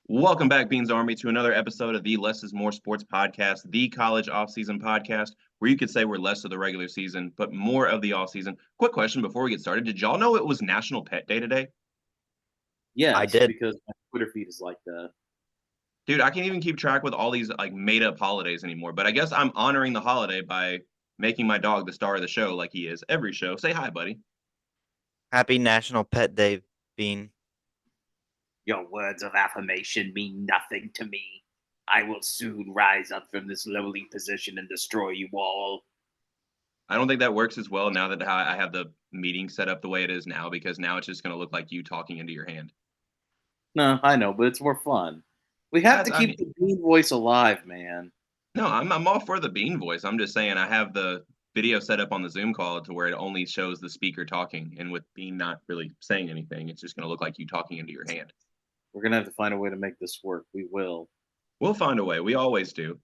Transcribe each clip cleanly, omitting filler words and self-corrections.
Welcome back, Beans Army, to another episode of the Less is More Sports Podcast, the college offseason podcast, where you could say we're less of the regular season, but more of the offseason. Quick question before we get started. Did y'all know it was National Pet Day today? I Yes, did. because my Twitter feed is like that. Dude, I can't even keep track with all these like made up holidays anymore, but I guess I'm honoring the holiday by making my dog the star of the show like he is every show. Say hi, buddy. Happy National Pet Day, Bean. Your words of affirmation mean nothing to me. I will soon rise up from this lowly position and destroy you all. I don't think that works as well now that I have the meeting set up the way it is now because now it's just going to look like you talking into your hand. No, I know, but it's more fun. We have to That's, I keep mean, the bean voice alive, man. No, I'm all for the bean voice. I'm just saying I have the video set up on the Zoom call to where it only shows the speaker talking, and with Bean not really saying anything, it's just going to look like you talking into your hand. We're gonna have to find a way to make this work. We will. We'll find a way. We always do.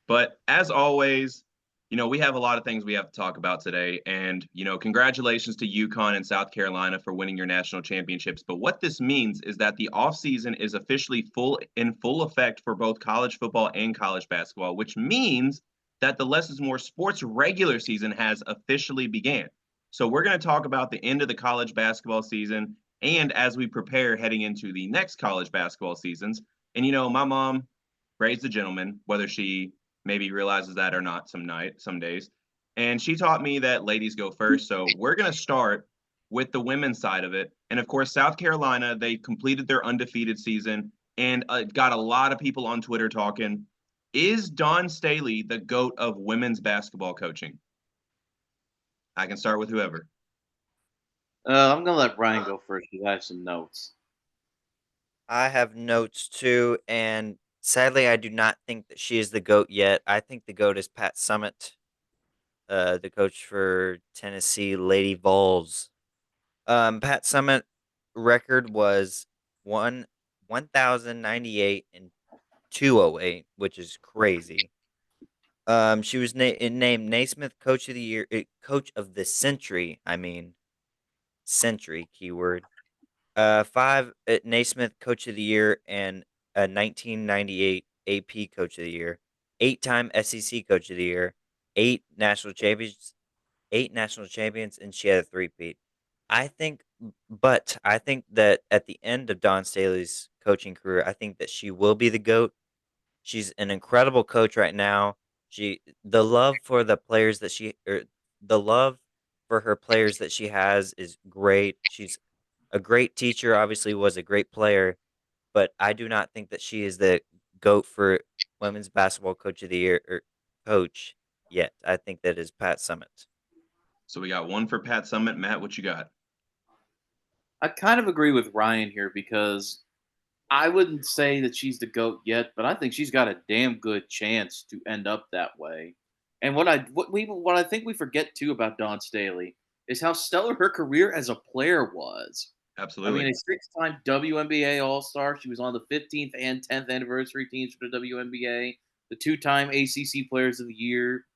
But as always, we have a lot of things we have to talk about today. And, congratulations to UConn and South Carolina for winning your national championships. But what this means is that the offseason is officially in full effect for both college football and college basketball, which means that the Less is More sports regular season has officially began. So we're going to talk about the end of the college basketball season and as we prepare heading into the next college basketball seasons. And, my mom raised a gentleman, whether she maybe realizes that or not some days. And she taught me that ladies go first. So we're going to start with the women's side of it. And of course, South Carolina, they completed their undefeated season and got a lot of people on Twitter talking. Is Dawn Staley the GOAT of women's basketball coaching? I can start with whoever. I'm gonna let Brian go first because I have some notes. I have notes too, and sadly, I do not think that she is the GOAT yet. I think the GOAT is Pat Summitt, the coach for Tennessee Lady Vols. Pat Summitt record was 1,098 and 208, which is crazy. She was named Naismith Coach of the Year, Coach of the Century. I mean, century keyword. Five Naismith Coach of the Year and a 1998 AP Coach of the Year. 8-time SEC Coach of the Year. Eight national champions, and she had a three-peat. I think that at the end of Don Staley's coaching career, I think that she will be the GOAT. She's an incredible coach right now. The love for the love for her players that she has is great. She's a great teacher, obviously was a great player, but I do not think that she is the GOAT for women's basketball coach of the year or coach yet. I think that is Pat Summitt. So we got one for Pat Summitt. Matt, what you got? I kind of agree with Ryan here because I wouldn't say that she's the GOAT yet, but I think she's got a damn good chance to end up that way. And what I think we forget too about Dawn Staley is how stellar her career as a player was. I mean, Absolutely. a six-time WNBA All-Star. She was on the 15th and 10th anniversary teams for the WNBA, the two-time ACC Players of the Year,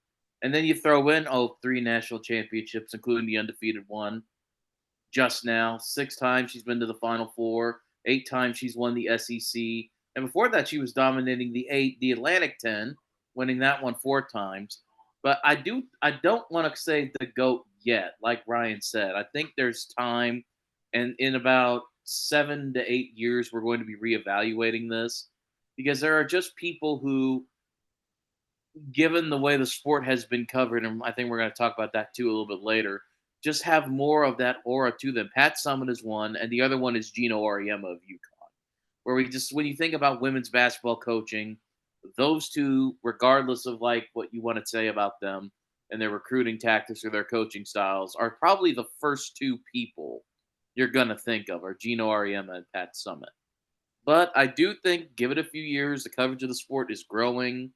and then you throw in three national championships, including the undefeated one just now. Six times she's been to the Final Four. Eight times she's won the SEC. And before that, she was dominating the Atlantic 10, winning that one four times. But I don't want to say the GOAT yet, like Ryan said. I think there's time, and in about 7 to 8 years, we're going to be reevaluating this because there are just people who, given the way the sport has been covered, and I think we're going to talk about that too a little bit later, just have more of that aura to them. Pat Summitt is one, and the other one is Gino Auriemma of UConn. Where when you think about women's basketball coaching, those two, regardless of like what you want to say about them and their recruiting tactics or their coaching styles, are probably the first two people you're going to think of are Gino Auriemma and Pat Summitt. But I do think, give it a few years, the coverage of the sport is growing.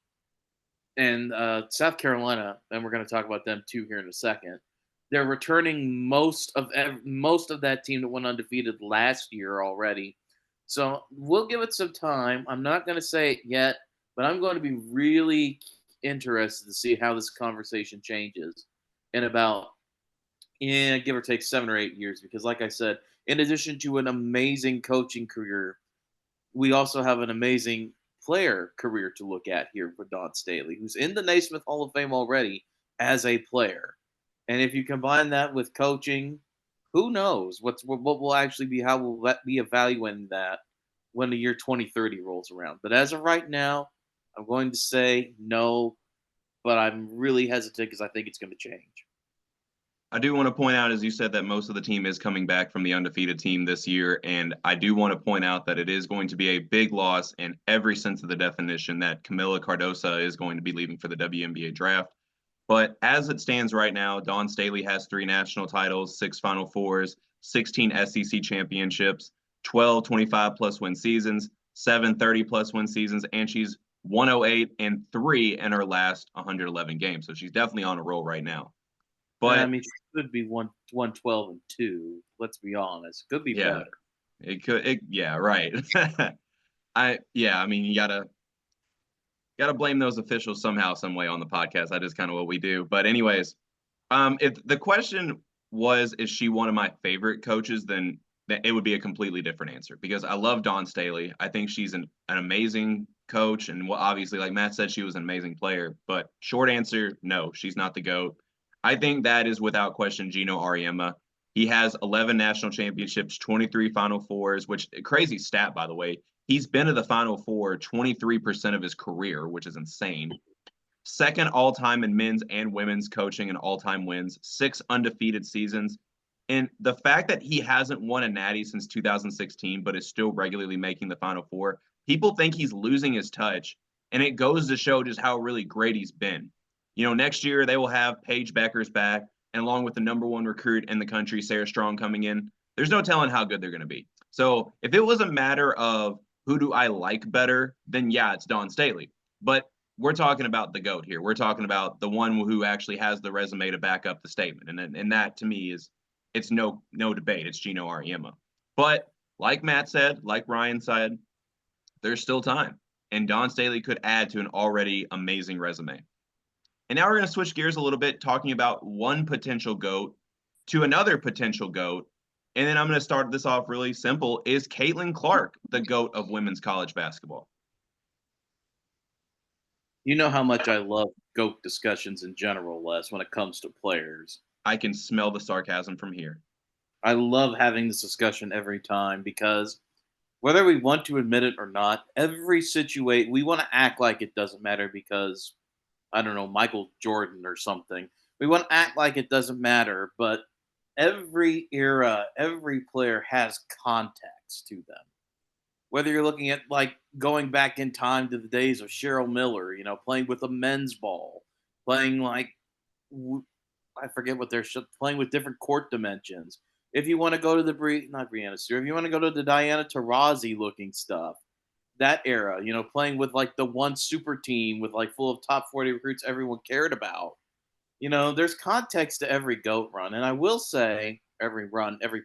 And South Carolina, and we're going to talk about them too here in a second. They're returning most of that team that went undefeated last year already. So we'll give it some time. I'm not going to say it yet, but I'm going to be really interested to see how this conversation changes in about, give or take 7 or 8 years. Because, like I said, in addition to an amazing coaching career, we also have an amazing player career to look at here for Dawn Staley, who's in the Naismith Hall of Fame already as a player. And if you combine that with coaching, who knows what will actually be, how we'll be evaluating that when the year 2030 rolls around. But as of right now, I'm going to say no, but I'm really hesitant because I think it's going to change. I do want to point out, as you said, that most of the team is coming back from the undefeated team this year. And I do want to point out that it is going to be a big loss in every sense of the definition that Camila Cardosa is going to be leaving for the WNBA draft. But as it stands right now, Dawn Staley has 3 national titles, 6 Final Fours, 16 SEC championships, 12 25-plus win seasons, 7 30-plus win seasons, and she's 108 and 3 in her last 111 games. So she's definitely on a roll right now. I But mean, she could be 112 and 2. Let's be honest. Could be yeah, better. yeah, right. I mean, you gotta blame those officials somehow, some way on the podcast. That is kind of what we do. But anyways, if the question was, is she one of my favorite coaches, then it would be a completely different answer because I love Dawn Staley. I think she's an amazing coach. And obviously, like Matt said, she was an amazing player. But short answer, no, she's not the GOAT. I think that is without question Gino Auriemma. He has 11 national championships, 23 Final Fours, which crazy stat, by the way. He's been to the Final Four 23% of his career, which is insane. Second all-time in men's and women's coaching and all-time wins, 6 undefeated seasons. And the fact that he hasn't won a natty since 2016, but is still regularly making the Final Four, people think he's losing his touch. And it goes to show just how really great he's been. Next year they will have Paige Beckers back, and along with the number 1 recruit in the country, Sarah Strong, coming in. There's no telling how good they're going to be. So if it was a matter of who do I like better, then yeah, it's Dawn Staley. But we're talking about the GOAT here. We're talking about the one who actually has the resume to back up the statement. And that to me it's no debate. It's Gino Auriemma. But like Matt said, like Ryan said, there's still time. And Dawn Staley could add to an already amazing resume. And now we're going to switch gears a little bit, talking about one potential GOAT to another potential GOAT. And then I'm going to start this off really simple. Is Caitlin Clark the GOAT of women's college basketball? You know how much I love GOAT discussions in general, Les, when it comes to players. I can smell the sarcasm from here. I love having this discussion every time because whether we want to admit it or not, every situation we want to act like it doesn't matter because I don't know, Michael Jordan or something. We want to act like it doesn't matter, but every era, every player has context to them. Whether you're looking at like going back in time to the days of Cheryl Miller, playing with a men's ball, playing like I forget what they're playing with different court dimensions. If you want to go to the not Brianna Stewart, if you want to go to the Diana Taurasi looking stuff, that era, playing with like the one super team with like full of top 40 recruits everyone cared about. There's context to every GOAT run. And I will say every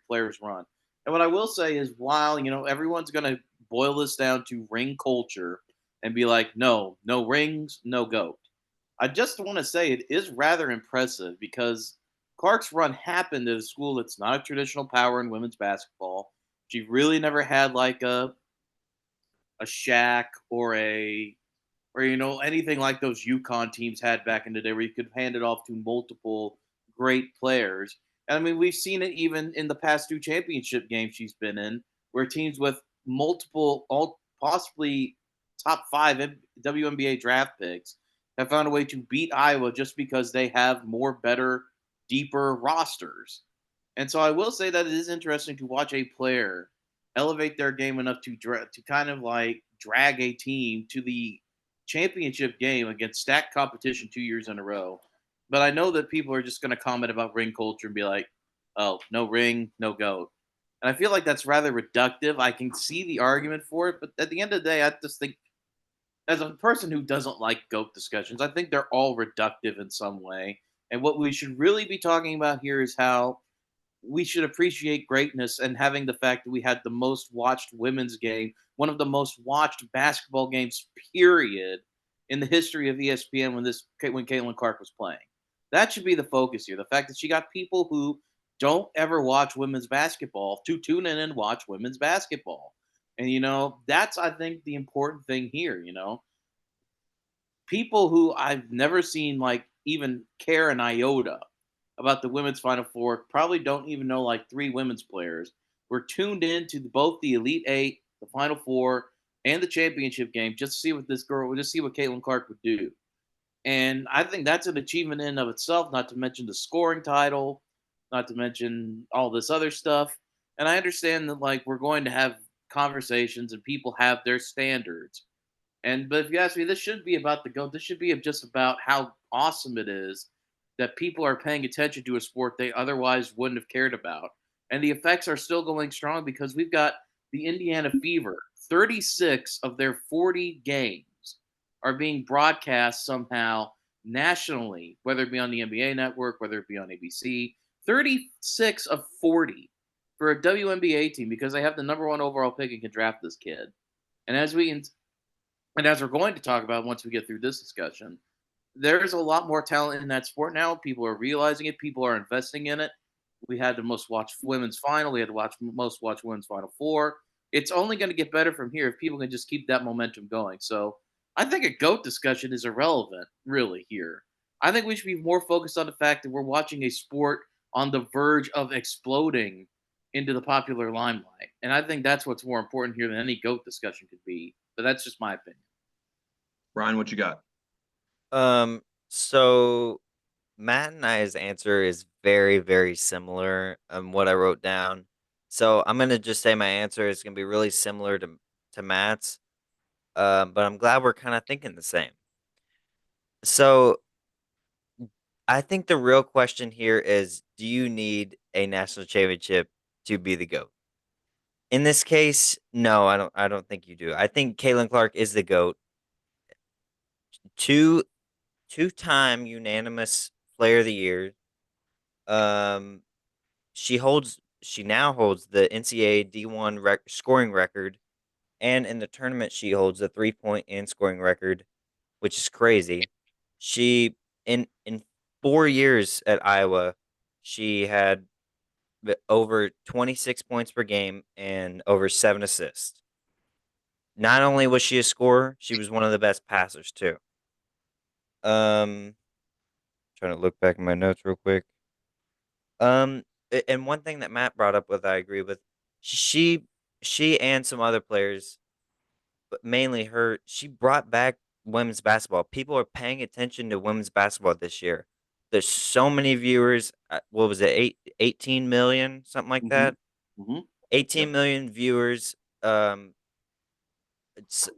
player's run. And what I will say is while, everyone's going to boil this down to ring culture and be like, no rings, no GOAT. I just want to say it is rather impressive because Clark's run happened at a school that's not a traditional power in women's basketball. She really never had like a Shaq or anything like those UConn teams had back in the day where you could hand it off to multiple great players. And I mean, we've seen it even in the past 2 championship games she's been in, where teams with multiple, possibly top 5 WNBA draft picks have found a way to beat Iowa just because they have better, deeper rosters. And so I will say that it is interesting to watch a player elevate their game enough to kind of like drag a team to the championship game against stacked competition 2 years in a row. But I know that people are just going to comment about ring culture and be like, oh, no ring, no GOAT. And I feel like that's rather reductive. I can see the argument for it, but at the end of the day, I just think, as a person who doesn't like GOAT discussions, I think they're all reductive in some way. And what we should really be talking about here is how we should appreciate greatness and having the fact that we had the most watched women's game, one of the most watched basketball games, period, in the history of ESPN when Caitlin Clark was playing. That should be the focus here. The fact that she got people who don't ever watch women's basketball to tune in and watch women's basketball. And that's, I think, the important thing here. People who I've never seen like even care an iota about the women's Final Four probably don't even know like three women's players. Were tuned in to both the Elite Eight, the Final Four, and the championship game just to see what this girl, just see what Caitlin Clark would do. And I think that's an achievement in and of itself, not to mention the scoring title, not to mention all this other stuff. And I understand that like we're going to have conversations and people have their standards. But if you ask me, this should be about the GOAT. This should be just about how awesome it is that people are paying attention to a sport they otherwise wouldn't have cared about. And the effects are still going strong because we've got the Indiana Fever. 36 of their 40 games are being broadcast somehow nationally, whether it be on the NBA network, whether it be on ABC. 36 of 40 for a WNBA team because they have the number one overall pick and can draft this kid. And as we're going to talk about once we get through this discussion, there's a lot more talent in that sport now. People are realizing it. People are investing in it. We had the most watched women's final. We had to watch most watched women's Final Four. It's only going to get better from here if people can just keep that momentum going. So I think a GOAT discussion is irrelevant, really, here. I think we should be more focused on the fact that we're watching a sport on the verge of exploding into the popular limelight. And I think that's what's more important here than any GOAT discussion could be. But that's just my opinion. Ryan, what you got? So Matt and I's answer is very, very similar. What I wrote down. So I'm gonna just say my answer is gonna be really similar to Matt's. But I'm glad we're kind of thinking the same. So I think the real question here is, do you need a national championship to be the GOAT? In this case, no, I don't think you do. I think Caitlin Clark is the GOAT. Two two-time unanimous player of the year. Um she now holds the NCAA D1 scoring record, and in the tournament she holds the 3-point and scoring record, which is crazy. She in 4 years at Iowa, she had over 26 points per game and over 7 assists. Not only was she a scorer, she was one of the best passers too. Um Trying to look back in my notes real quick. And one thing that Matt brought up with, I agree with. She she and some other players, but mainly her, she brought back women's basketball. People are paying attention to women's basketball this year. There's so many viewers. What was it? 18 million, something like Mm-hmm. that. Mm-hmm. 18 Yep. million viewers. It's,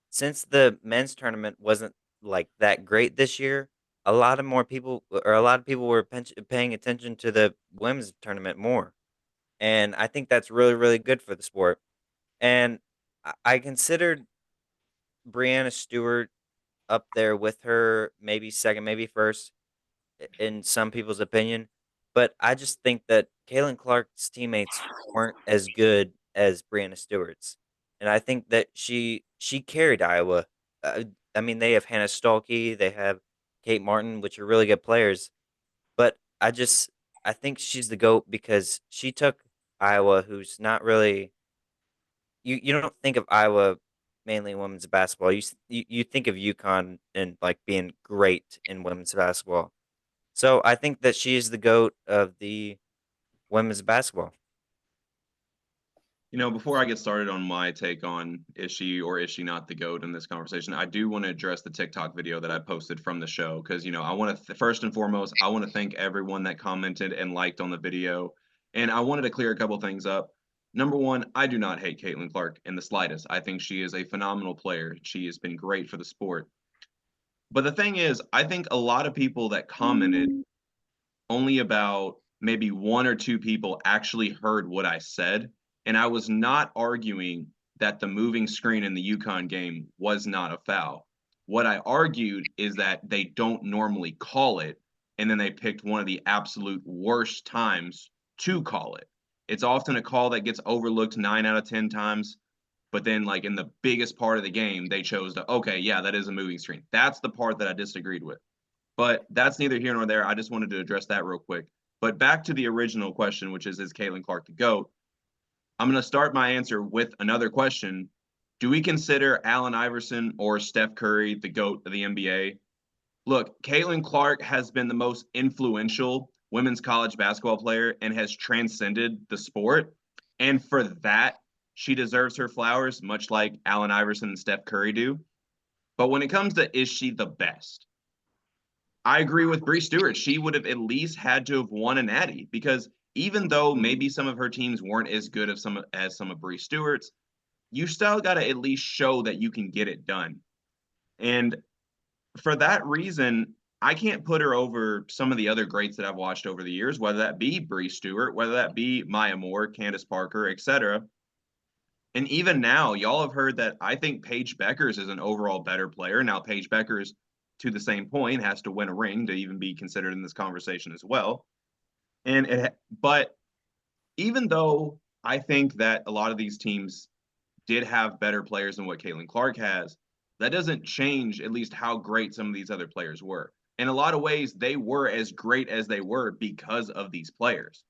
since the men's tournament wasn't like that great this year, a lot of people were paying attention to the women's tournament more, and I think that's really, really good for the sport. And I considered Brianna Stewart up there with her, maybe second, maybe first, in some people's opinion. But I just think that Kaylin Clark's teammates weren't as good as Brianna Stewart's, and I think that she carried Iowa. I mean, they have Hannah Stuelke, they have Kate Martin, which are really good players. But I think she's the GOAT because she took Iowa, who's not really, you don't think of Iowa mainly in women's basketball. You think of UConn and like being great in women's basketball. So I think that she is the GOAT of the women's basketball. Before I get started on my take on is she or is she not the GOAT in this conversation, I do want to address the TikTok video that I posted from the show because, I want to, first and foremost, I want to thank everyone that commented and liked on the video. And I wanted to clear a couple things up. Number one, I do not hate Caitlin Clark in the slightest. I think she is a phenomenal player. She has been great for the sport. But the thing is, I think a lot of people that commented, only about maybe one or two people actually heard what I said. And I was not arguing that the moving screen in the UConn game was not a foul. What I argued is that they don't normally call it. And then they picked one of the absolute worst times to call it. It's often a call that gets overlooked 9 out of 10 times. But then, like in the biggest part of the game, they chose to, okay, yeah, that is a moving screen. That's the part that I disagreed with. But that's neither here nor there. I just wanted to address that real quick. But back to the original question, which is Caitlin Clark the GOAT? I'm going to start my answer with another question. Do we consider Allen Iverson or Steph Curry the GOAT of the NBA? Look, Caitlin Clark has been the most influential women's college basketball player and has transcended the sport. And for that, she deserves her flowers, much like Allen Iverson and Steph Curry do. But when it comes to is she the best? I agree with Bree Stewart. She would have at least had to have won a natty because even though maybe some of her teams weren't as good as some of Bree Stewart's, you still got to at least show that you can get it done. And for that reason, I can't put her over some of the other greats that I've watched over the years, whether that be Bree Stewart, whether that be Maya Moore, Candace Parker, etc. And even now, y'all have heard that I think Paige Beckers is an overall better player. Now, Paige Beckers, to the same point, has to win a ring to even be considered in this conversation as well. But even though I think that a lot of these teams did have better players than what Caitlin Clark has, that doesn't change at least how great some of these other players were. In a lot of ways, they were as great as they were because of these players.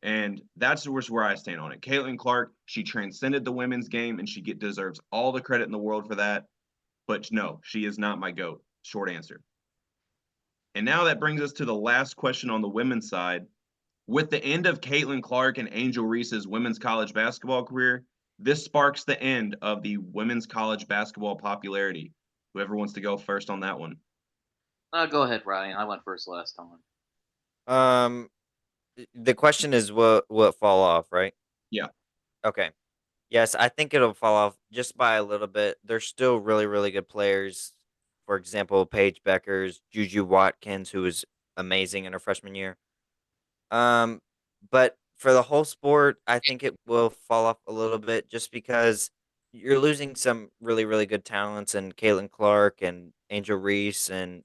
And that's where I stand on it. Caitlin Clark, she transcended the women's game and she deserves all the credit in the world for that. But no, she is not my GOAT. Short answer. And now that brings us to the last question on the women's side. With the end of Caitlin Clark and Angel Reese's women's college basketball career, this sparks the end of the women's college basketball popularity. Whoever wants to go first on that one. Go ahead, Ryan. I went first last time. Um, the question is, will it fall off, right? Yeah. Okay. Yes, I think it'll fall off just by a little bit. They're still really, really good players. For example, Paige Beckers, Juju Watkins, who was amazing in her freshman year. Um, but for the whole sport, I think it will fall off a little bit just because you're losing some really, really good talents and Caitlin Clark and Angel Reese and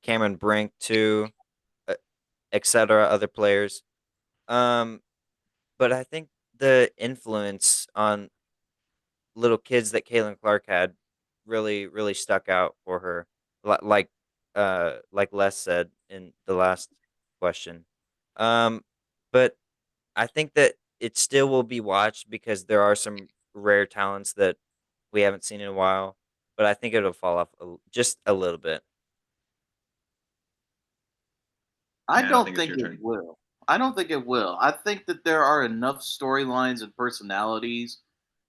Cameron Brink too, uh, etc. Other players. Um, but I think the influence on little kids that Caitlin Clark had really, really stuck out for her. Like Les said in the last question. Um, but I think that it still will be watched because there are some rare talents that we haven't seen in a while. But I think it'll fall off just a little bit. I Matt, I don't think it's think your it turn. will. I don't think it will. I think that there are enough storylines and personalities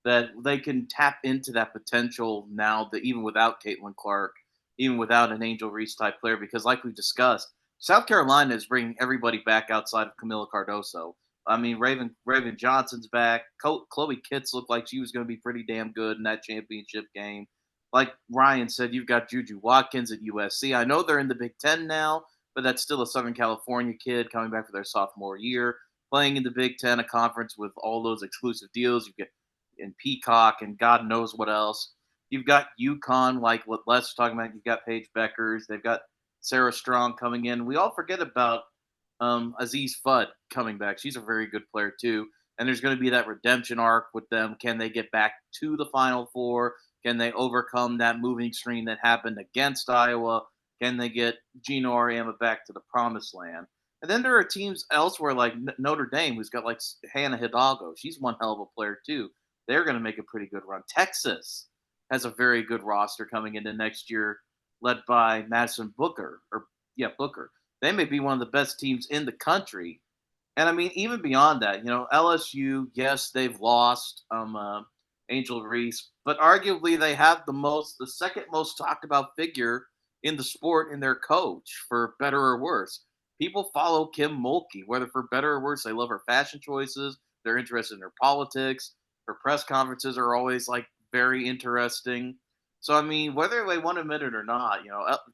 that they can tap into that potential now that even without Caitlin Clark, even without an Angel Reese type player, because like we've discussed, South Carolina is bringing everybody back outside of Camila Cardoso. I mean, Raven Johnson's back. Chloe Kitts looked like she was going to be pretty damn good in that championship game. Like Ryan said, you've got Juju Watkins at USC. I know they're in the Big Ten now, but that's still a Southern California kid coming back for their sophomore year, playing in the Big Ten, a conference with all those exclusive deals. You get in Peacock and God knows what else. You've got UConn, like what Les was talking about. You've got Paige Beckers. They've got Sarah Strong coming in. We all forget about Aziz Fudd coming back. She's a very good player too. And there's going to be that redemption arc with them. Can they get back to the Final Four? Can they overcome that moving stream that happened against Iowa? Can they get Gino Auriemma back to the promised land? And then there are teams elsewhere like Notre Dame, who's got like Hannah Hidalgo. She's one hell of a player too. They're going to make a pretty good run. Texas has a very good roster coming into next year, led by Madison Booker. Booker. They may be one of the best teams in the country. And I mean, even beyond that, LSU, yes, they've lost Angel Reese, but arguably they have the second most talked about figure in the sport in their coach, for better or worse. People follow Kim Mulkey, whether for better or worse. They love her fashion choices. They're interested in her politics. Her press conferences are always like very interesting. So I mean, whether they want to admit it or not,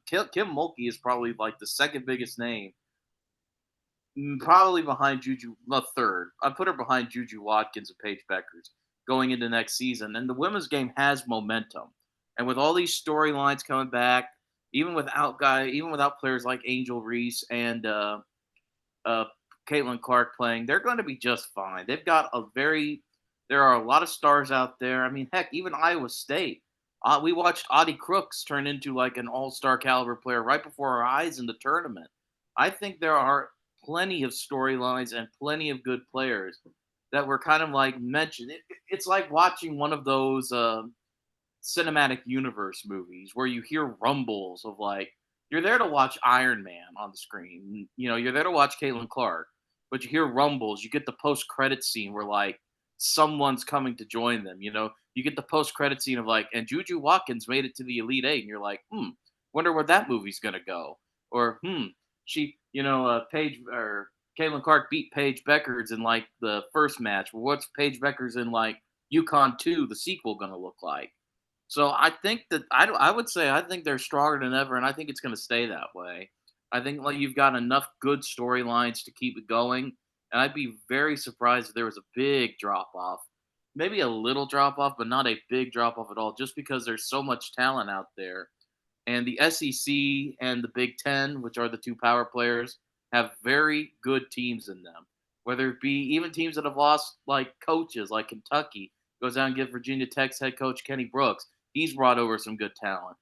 Kim Mulkey is probably like the second biggest name, probably behind Juju, the third. I put her behind Juju Watkins and Paige Beckers going into next season. And the women's game has momentum. And with all these storylines coming back, even without players like Angel Reese and uh, Caitlin Clark playing, they're going to be just fine. There are a lot of stars out there. I mean, heck, even Iowa State. We watched Audie Crooks turn into like an all-star caliber player right before our eyes in the tournament. I think there are plenty of storylines and plenty of good players. that were kind of like mentioned. It's like watching one of those cinematic universe movies where you hear rumbles of like you're there to watch Iron Man on the screen. You're there to watch Caitlin Clark, but you hear rumbles. You get the post credit scene where like someone's coming to join them. You get the post credit scene of like, and Juju Watkins made it to the Elite Eight, and you're like, wonder where that movie's gonna go, or she, Paige or Caitlin Clark beat Paige Beckers in like the first match. Well, what's Paige Beckers in like UConn 2, the sequel, gonna look like? So I think that I would say I think they're stronger than ever, and I think it's going to stay that way. I think like you've got enough good storylines to keep it going, and I'd be very surprised if there was a big drop off, maybe a little drop off, but not a big drop off at all, just because there's so much talent out there, and the SEC and the Big Ten, which are the two power players, have very good teams in them. Whether it be even teams that have lost like coaches, like Kentucky goes out and get Virginia Tech's head coach Kenny Brooks. He's brought over some good talent.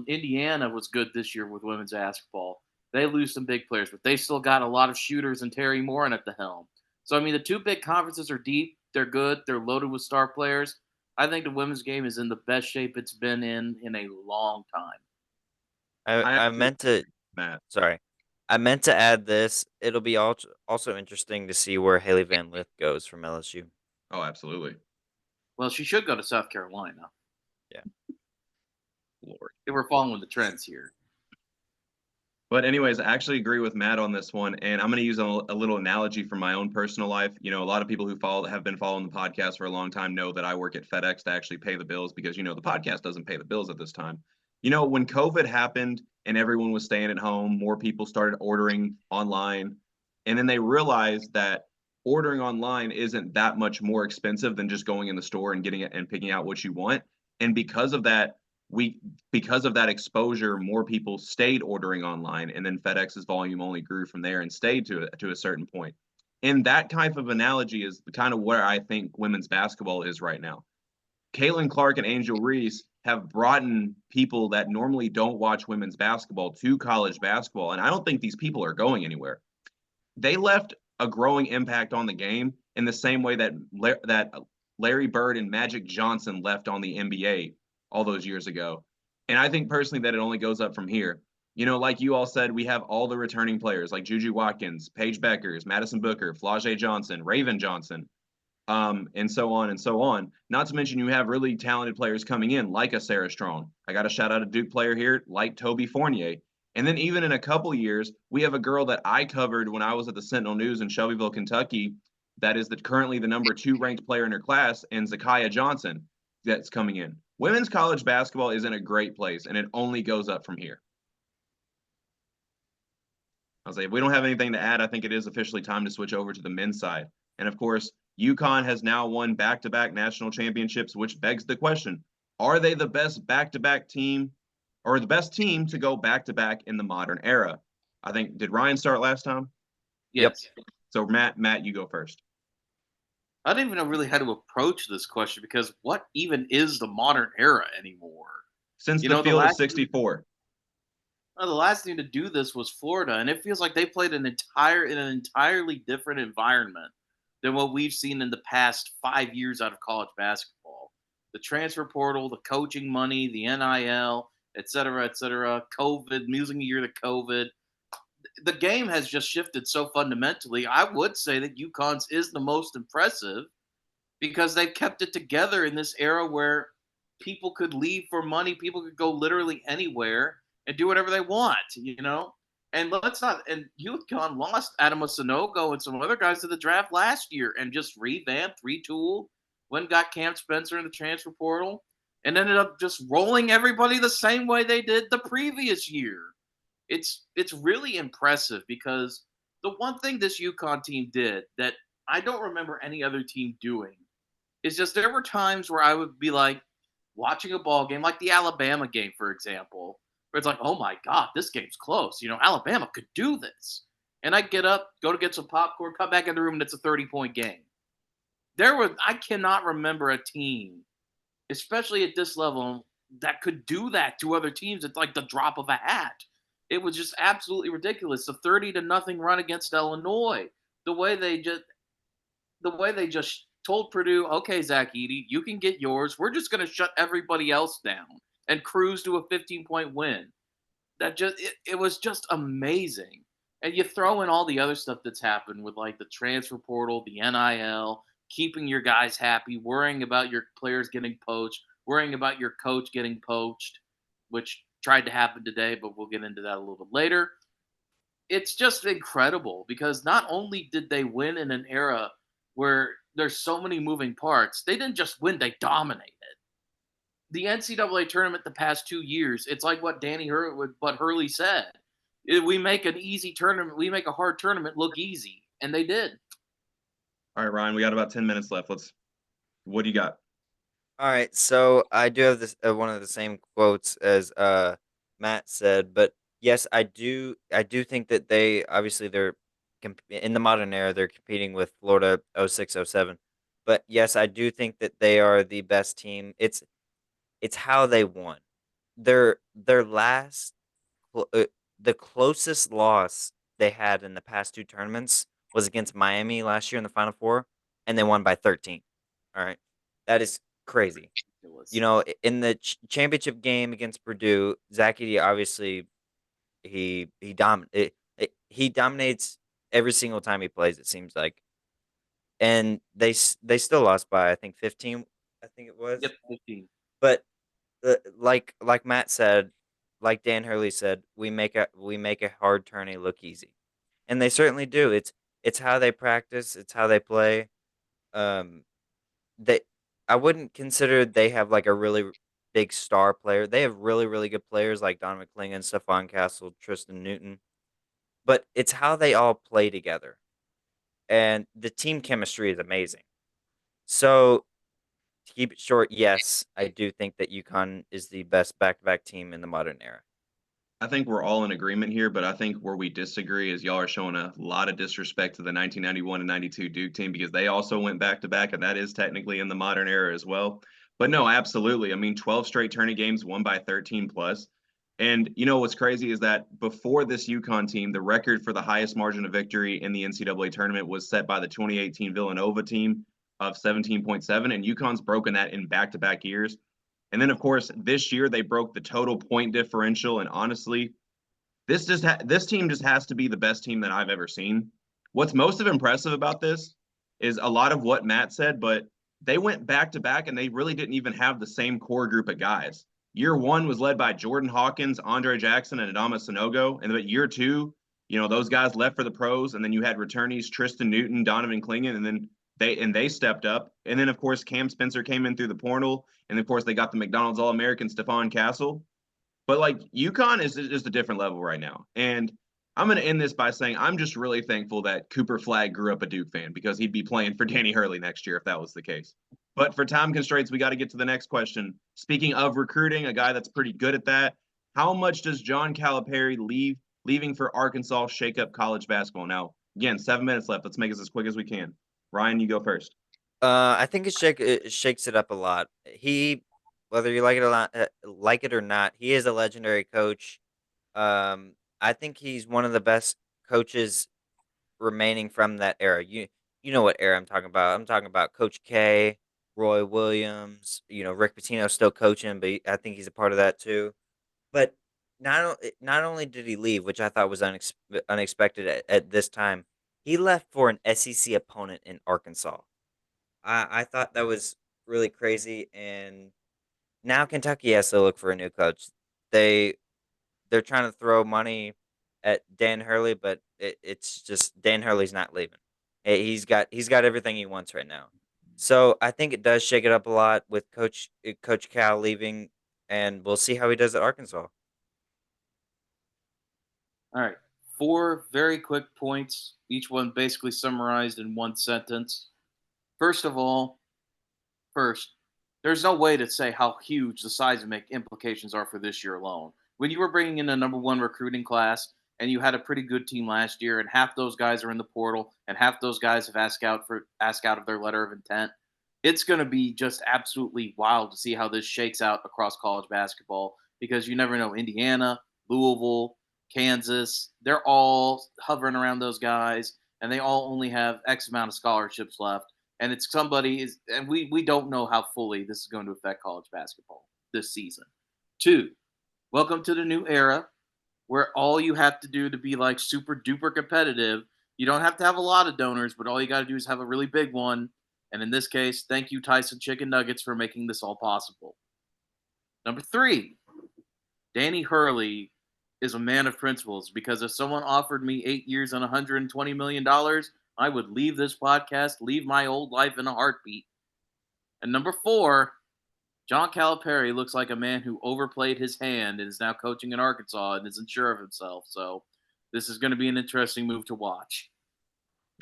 Indiana was good this year with women's basketball. They lose some big players, but they still got a lot of shooters and Terry Morin at the helm. So, I mean, the two big conferences are deep. They're good. They're loaded with star players. I think the women's game is in the best shape it's been in a long time. I agree meant to with Matt. sorry. I meant to add this. It'll be also interesting to see where Haley Van Lith goes from LSU. Oh, absolutely. Well, she should go to South Carolina. Yeah. Lord. If we're following the trends here. But anyways, I actually agree with Matt on this one, and I'm going to use a little analogy from my own personal life. A lot of people who have been following the podcast for a long time know that I work at FedEx to actually pay the bills because the podcast doesn't pay the bills at this time. When COVID happened and everyone was staying at home, more people started ordering online, and then they realized that ordering online isn't that much more expensive than just going in the store and getting it and picking out what you want. And because of that exposure, more people stayed ordering online, and then FedEx's volume only grew from there and stayed to a certain point. And that type of analogy is kind of where I think women's basketball is right now. Caitlin Clark and Angel Reese have brought in people that normally don't watch women's basketball to college basketball, and I don't think these people are going anywhere. They left a growing impact on the game in the same way that Larry Bird and Magic Johnson left on the NBA all those years ago. And I think personally that it only goes up from here. Like you all said, we have all the returning players like Juju Watkins, Paige Beckers, Madison Booker, Flau'jae Johnson, Raven Johnson, and so on and so on. Not to mention you have really talented players coming in like a Sarah Strong. I got to shout out a Duke player here like Toby Fournier. And then even in a couple years, we have a girl that I covered when I was at the Sentinel News in Shelbyville, Kentucky, that is currently the number 2 ranked player in her class, and Zakiya Johnson that's coming in. Women's college basketball is in a great place, and it only goes up from here. I'll say if we don't have anything to add, I think it is officially time to switch over to the men's side. And of course, UConn has now won back-to-back national championships, which begs the question, are they the best back-to-back team or the best team to go back-to-back in the modern era? I think, did Ryan start last time? Yes. Yep. So Matt, you go first. I don't even know really how to approach this question because what even is the modern era anymore? Since the field of 64. The last team to do this was Florida, and it feels like they played in an entirely different environment than what we've seen in the past 5 years out of college basketball. The transfer portal, the coaching money, the NIL, et cetera, COVID, losing a year to COVID. The game has just shifted so fundamentally. I would say that UConn's is the most impressive because they've kept it together in this era where people could leave for money. People could go literally anywhere and do whatever they want, And and UConn lost Adam Sanogo and some other guys to the draft last year and just revamped, retooled, went and got Cam Spencer in the transfer portal and ended up just rolling everybody the same way they did the previous year. It's really impressive because the one thing this UConn team did that I don't remember any other team doing is just there were times where I would be like watching a ball game, like the Alabama game, for example, where it's like, oh my God, this game's close. Alabama could do this. And I get up, go to get some popcorn, come back in the room, and it's a 30-point game. I cannot remember a team, especially at this level, that could do that to other teams at like the drop of a hat. It was just absolutely ridiculous. The 30-0 run against Illinois, the way they just the way they just told Purdue, okay, Zach Edey, you can get yours. We're just going to shut everybody else down and cruise to a 15-point win. It was just amazing. And you throw in all the other stuff that's happened with like the transfer portal, the NIL, keeping your guys happy, worrying about your players getting poached, worrying about your coach getting poached, which tried to happen today, but we'll get into that a little bit later. It's just incredible because not only did they win in an era where there's so many moving parts, they didn't just win, they dominated. The NCAA tournament the past 2 years, it's like what Hurley said. We make an easy tournament, we make a hard tournament look easy, and they did. All right, Ryan, we got about 10 minutes left. What do you got? All right, so I do have this one of the same quotes as Matt said, but yes, I do think that they're in the modern era they're competing with Florida 06-07. But yes, I do think that they are the best team. It's how they won. Their last cl- uh, the closest loss they had in the past two tournaments was against Miami last year in the Final Four, and they won by 13. All right, that is crazy. It was. You know, in the championship game against Purdue, Zach Edey obviously he dominates every single time he plays. It seems like, and they still lost by I think 15. I think it was, Yep, 15. but like Matt said, like Dan Hurley said, we make a hard tourney look easy, and they certainly do. It's how they practice, it's how they play. Um, they I wouldn't consider they have like a really big star player. They have really good players like Don McClingan, Stephon Castle, Tristan Newton, but it's how they all play together, and the team chemistry is amazing. So to keep it short, yes, I do think that UConn is the best back-to-back team in the modern era. I think we're all in agreement here, but I think where we disagree is y'all are showing a lot of disrespect to the 1991 and 92 Duke team because they also went back to back, and that is technically in the modern era as well. But no, absolutely. I mean, 12 straight tourney games won by 13 plus. And you know what's crazy is that before this UConn team, the record for the highest margin of victory in the NCAA tournament was set by the 2018 Villanova team of 17.7, and UConn's broken that in back-to-back years. And then, of course, this year they broke the total point differential. And honestly, this team just has to be the best team that I've ever seen. What's most of impressive about this is a lot of what Matt said, but they went back to back and they really didn't even have the same core group of guys. Year one was led by Jordan Hawkins, Andre Jackson, and Adama Sanogo. And then year two, you know, those guys left for the pros, and then you had returnees Tristan Newton, Donovan Clingan, and then they stepped up. And then of course Cam Spencer came in through the portal, and of course they got the McDonald's All American Stephon Castle. But like UConn is just a different level right now. And I'm going to end this by saying I'm just really thankful that Cooper Flagg grew up a Duke fan because he'd be playing for Danny Hurley next year if that was the case. But for time constraints, we got to get to the next question. Speaking of recruiting, a guy that's pretty good at that, how much does John Calipari leaving for Arkansas shake up college basketball? Now, again, 7 minutes left. Let's make this as quick as we can. Ryan, you go first. I think it shakes it up a lot. Whether you like it or not, he is a legendary coach. I think he's one of the best coaches remaining from that era. You know what era I'm talking about. I'm talking about Coach K, Roy Williams. You know Rick Pitino's still coaching, but I think he's a part of that too. But not only did he leave, which I thought was unexpected at this time, he left for an SEC opponent in Arkansas. I thought that was really crazy, and now Kentucky has to look for a new coach. They they're trying to throw money at Dan Hurley, but it's just Dan Hurley's not leaving. He's got everything he wants right now. So I think it does shake it up a lot with Coach Cal leaving, and we'll see how he does at Arkansas. All right. Four very quick points, each one basically summarized in one sentence. First of all, first, there's no way to say how huge the seismic implications are for this year alone. When you were bringing in a number one recruiting class and you had a pretty good team last year, and half those guys are in the portal, and half those guys have asked out of their letter of intent, it's going to be just absolutely wild to see how this shakes out across college basketball because you never know. Indiana, Louisville, Kansas, they're all hovering around those guys. and they all only have X amount of scholarships left. And it's somebody is, and we don't know how fully this is going to affect college basketball this season. Two, welcome to the new era where all you have to do to be like super duper competitive, you don't have to have a lot of donors, but all you got to do is have a really big one. And in this case, thank you, Tyson Chicken Nuggets, for making this all possible. Number three, Danny Hurley is a man of principles because if someone offered me 8 years and $120 million, I would leave this podcast, leave my old life in a heartbeat. And number four, John Calipari looks like a man who overplayed his hand and is now coaching in Arkansas and isn't sure of himself. So this is going to be an interesting move to watch.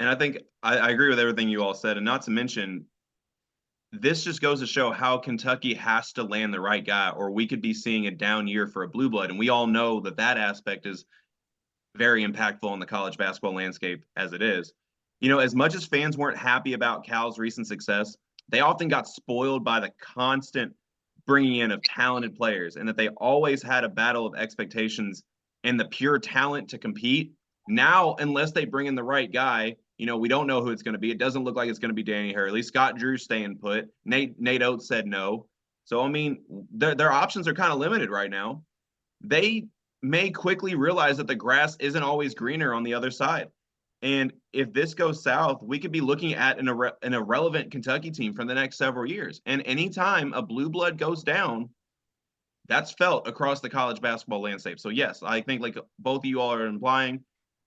And I think I agree with everything you all said. And not to mention, this just goes to show how Kentucky has to land the right guy, or we could be seeing a down year for a blue blood. And we all know that that aspect is very impactful in the college basketball landscape as it is. You know, as much as fans weren't happy about Cal's recent success, they often got spoiled by the constant bringing in of talented players, and that they always had a battle of expectations and the pure talent to compete. Now, unless they bring in the right guy, you know, we don't know who it's going to be. It doesn't look like it's going to be Danny Hurley. Scott Drew staying put. Nate Oates said no. So, I mean, their options are kind of limited right now. They may quickly realize that the grass isn't always greener on the other side. And if this goes south, we could be looking at an irrelevant Kentucky team for the next several years. And anytime a blue blood goes down, that's felt across the college basketball landscape. So, yes, I think like both of you all are implying,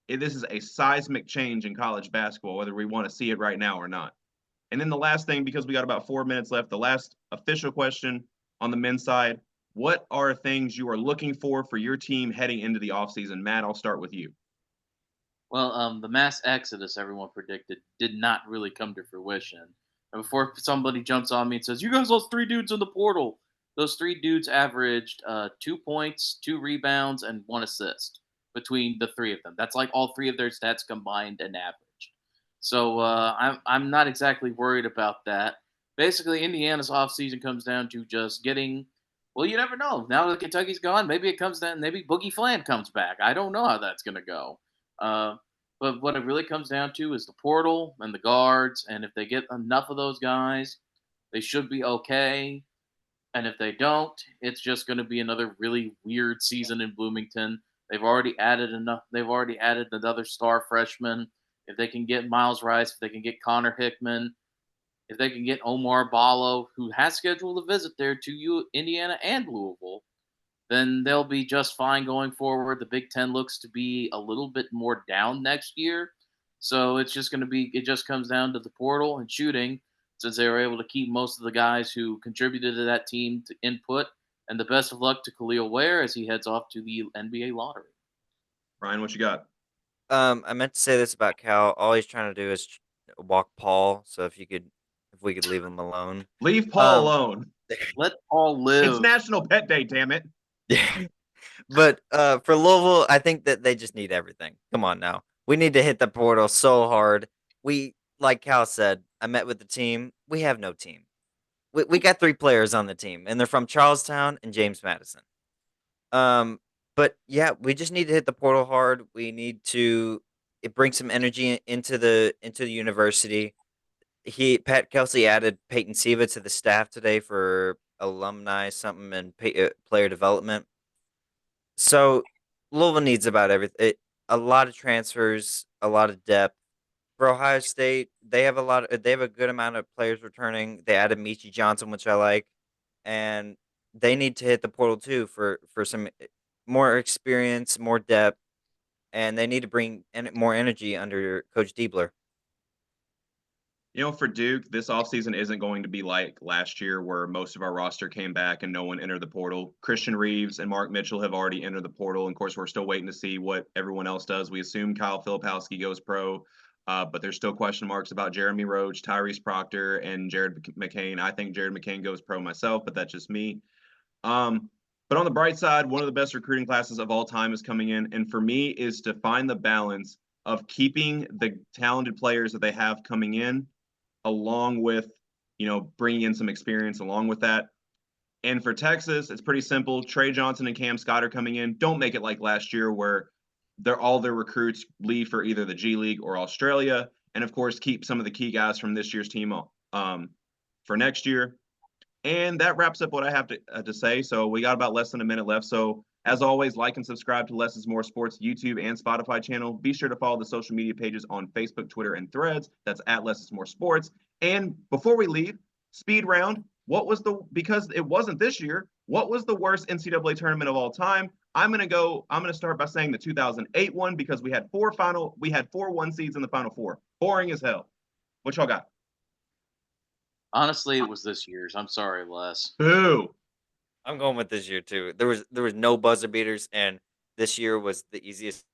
this is a seismic change in college basketball, whether we want to see it right now or not. And then the last thing, because we got about 4 minutes left, the last official question on the men's side, what are things you are looking for your team heading into the offseason? Matt, I'll start with you. Well, the mass exodus everyone predicted did not really come to fruition. And before somebody jumps on me and says, "You guys lost 3 dudes in the portal," those 3 dudes averaged 2 points, 2 rebounds, and 1 assist between the 3 of them. That's like all 3 of their stats combined and averaged. So I'm not exactly worried about that. Basically, Indiana's offseason comes down to just getting. Well, you never know. Now that Kentucky's gone, maybe it comes down. Maybe Boogie Fland comes back. I don't know how that's going to go. Uh, but what it really comes down to is the portal and the guards. And if they get enough of those guys, they should be okay. And if they don't, it's just going to be another really weird season in Bloomington. They've already added enough. They've already added another star freshman. If they can get Miles Rice, if they can get Connor Hickman, if they can get Omar Ballo, who has scheduled a visit there to Indiana and Louisville, then they'll be just fine going forward. The Big Ten looks to be a little bit more down next year. So it's just going to be, it just comes down to the portal and shooting, since they were able to keep most of the guys who contributed to that team to input. And the best of luck to Khalil Ware as he heads off to the NBA lottery. Ryan, what you got? I meant to say this about Cal. All he's trying to do is walk Paul. So if we could leave him alone. Leave Paul alone. Let Paul live. It's National Pet Day, damn it. Yeah. But for Louisville, I think that they just need everything. Come on now. We need to hit the portal so hard. Like Cal said, I met with the team. We have no team. We got 3 players on the team, and they're from Charlestown and James Madison. But yeah, we just need to hit the portal hard. We need to bring some energy into the university. Pat Kelsey added Peyton Siva to the staff today for alumni something and player development. So Louisville needs about everything. A lot of transfers, a lot of depth. For Ohio State, they have a good amount of players returning. They added Michi Johnson, which I like, and they need to hit the portal too for some more experience, more depth, and they need to bring more energy under Coach Diebler. You know, for Duke, this offseason isn't going to be like last year where most of our roster came back and no one entered the portal. Christian Reeves and Mark Mitchell have already entered the portal. And of course, we're still waiting to see what everyone else does. We assume Kyle Filipowski goes pro, but there's still question marks about Jeremy Roach, Tyrese Proctor, and Jared McCain. I think Jared McCain goes pro myself, but that's just me. But on the bright side, one of the best recruiting classes of all time is coming in. And for me is to find the balance of keeping the talented players that they have coming in, along with, you know, bringing in some experience along with that. And for Texas, it's pretty simple. Trey Johnson and Cam Scott are coming in. Don't make it like last year where all their recruits leave for either the G League or Australia, and of course keep some of the key guys from this year's team for next year. And that wraps up what I have to say. So we got about less than a minute left. So as always, like and subscribe to Less is More Sports YouTube and Spotify channel. Be sure to follow the social media pages on Facebook, Twitter, and Threads. That's at Less is More Sports. And before we leave, speed round. Because it wasn't this year, what was the worst NCAA tournament of all time? I'm gonna start by saying the 2008 one because we had four 1 seeds in the Final Four. Boring as hell. What y'all got? Honestly, it was this year's. I'm sorry, Les. Boo. I'm going with this year too. There was no buzzer beaters, and this year was the easiest